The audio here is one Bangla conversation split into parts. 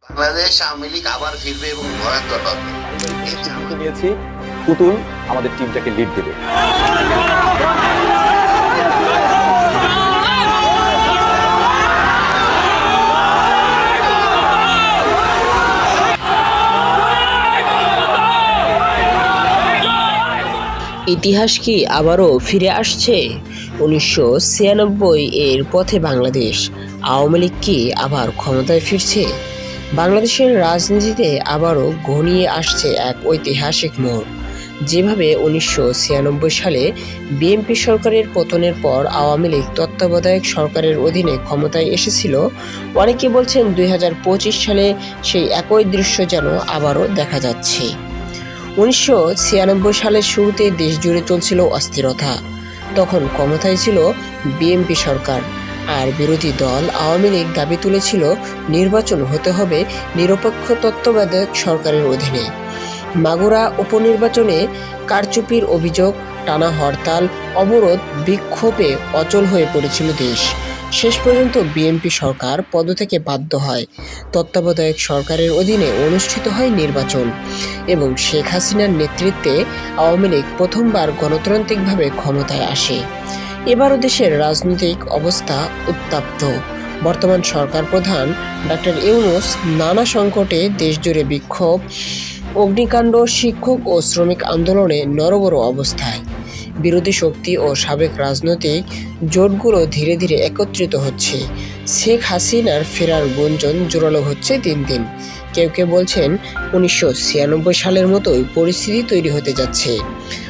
বাংলাদেশ আওয়ামী লীগ আবার ফিরবে এবং ভয়ঙ্কর হবে। সিদ্ধান্ত নিয়েছি পুতুল আমাদের টিমটাকে লিড দেবে। ইতিহাস কি আবারও ফিরে আসছে? 1996 এর পথে বাংলাদেশ। আওয়ামী লীগ কি আবার ক্ষমতায় ফিরছে? বাংলাদেশের রাজনীতিতে আবারও ঘনিয়ে আসছে এক ঐতিহাসিক মোড়। যেভাবে 1996 সালে বিএনপি সরকারের পতনের পর আওয়ামী লীগ তত্ত্বাবধায়ক সরকারের অধীনে ক্ষমতায় এসেছিল, অনেকে বলছেন 2025 সালে সেই একই দৃশ্য যেন আবারও দেখা যাচ্ছে। 1996 সালের শুরুতে দেশ জুড়ে চলছিল অস্থিরতা। তখন ক্ষমতায় ছিল বিএনপি সরকার, আর বিরোধী দল আওয়ামী লীগ দাবি তুলেছিল নির্বাচন হতে হবে নিরপেক্ষ তত্ত্বাবধায়ক সরকারের অধীনে। মাগুরা উপনির্বাচনে কারচুপির অভিযোগ, টানা হরতাল, অবরোধ, বিক্ষোভে অচল হয়ে পড়েছিল দেশ। শেষ পর্যন্ত বিএনপি সরকার পদত্যাগে বাধ্য হয়। তত্ত্বাবধায়ক সরকারের অধীনে অনুষ্ঠিত হয় নির্বাচন এবং শেখ হাসিনার নেতৃত্বে আওয়ামী লীগ প্রথমবার গণতান্ত্রিকভাবে ক্ষমতায় আসে। এবারও দেশের রাজনৈতিক অবস্থা উত্তপ্ত। বর্তমান সরকার প্রধান ডক্টর ইউনূস নানা সংকটে দেশজুড়ে বিক্ষোভ, অগ্নিকাণ্ড, শিক্ষক ও শ্রমিক আন্দোলনে নড়বড় অবস্থায়। বিরোধী শক্তি ও সাবেক রাজনৈতিক জোটগুলো ধীরে ধীরে একত্রিত হচ্ছে। শেখ হাসিনার ফেরার গুঞ্জন জোরালো হচ্ছে দিন দিন। কেউ কেউ বলছেন 1996 সালের মতোই পরিস্থিতি তৈরি হতে যাচ্ছে।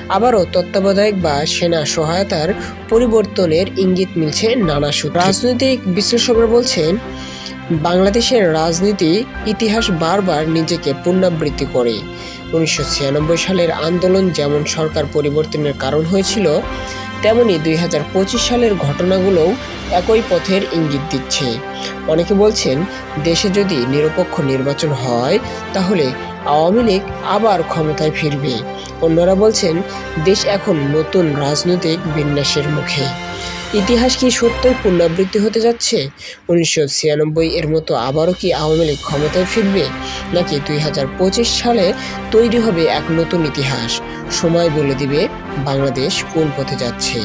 আবারও তত্ত্বাবধায়ক বা সেনা সহায়তার পরিবর্তনের ইঙ্গিত মিলছে নানা সূত্রে। রাজনৈতিক বিশ্লেষকরা বলছেন, বাংলাদেশের রাজনীতি ইতিহাস বারবার নিজেকে পুনরাবৃত্তি করে। 1996 সালের আন্দোলন যেমন সরকার পরিবর্তনের কারণ হয়েছিল, তেমনি 2025 সালের ঘটনাগুলোও একই পথের ইঙ্গিত দিচ্ছে। অনেকে বলছেন, দেশে যদি নিরপেক্ষ নির্বাচন হয় তাহলে আওয়ামী লীগ আবার ক্ষমতায় ফিরবে। অন্যরা বলছেন, দেশ এখন নতুন রাজনৈতিক বিন্যাসের মুখে। ইতিহাস কি সত্যই পুনরাবৃত্তি হতে যাচ্ছে? 1996 এর মতো আবারও কি আওয়ামী লীগ ক্ষমতায় ফিরবে, নাকি 2025 সালে তৈরি হবে এক নতুন ইতিহাস? সময় বলে দিবে বাংলাদেশ কোন পথে যাচ্ছে।